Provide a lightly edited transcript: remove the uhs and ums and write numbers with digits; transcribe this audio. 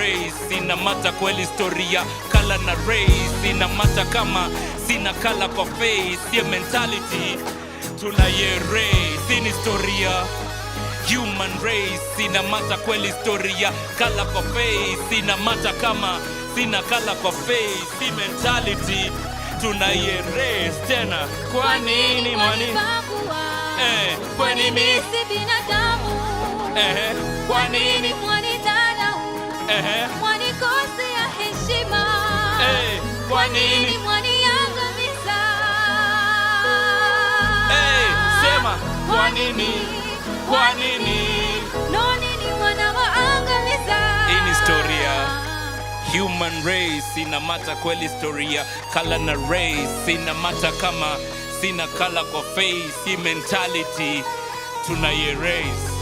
race ina mata kweli historia, kala na race ina mata kama sina kala kwa face, ye mentality tunaye race ni historia. Human race ina mata kweli historia, kala kwa face ina mata kama sina kala kwa face, ye mentality tunaye race tena. Kwa nini mwani kwani mimi si binadamu? Kwa nini mwanidharau? Mwanikosea heshima? Kwa nini mwaniangamiza? Sema kwa nini? Kwa nini? No, nini wanawaangamiza? Hii ni historia. Human race ina mata kweli historia, kala na race ina mata kama sina kala kwa face, hii mentality tunaye race.